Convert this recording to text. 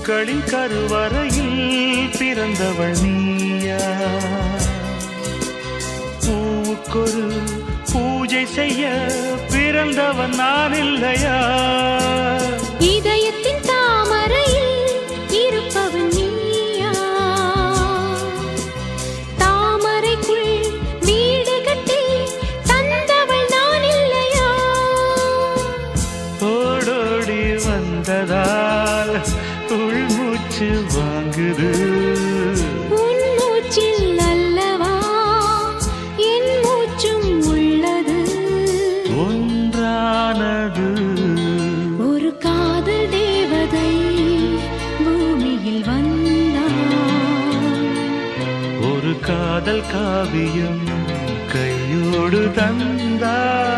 பூக்களின் கருவறையில் பிறந்தவள் நீயா? பூவுக்கொரு பூஜை செய்ய பிறந்தவன் நான் இல்லையா? இதயத்தின் தாமரையில் இருப்பவன் நீயா? தாமரைக்குள் வீடு கட்டி தந்தவள் நான் இல்லையா? ஓடோடி வந்ததால் உள்மூச்சு வாங்குது. உன் மூச்சில் அல்லவா என் மூச்சும் உள்ளது. ஒன்றானது ஒரு காதல் தேவதை பூமியில் வந்தாள். ஒரு காதல் காவியம் கையோடு தந்தாள்.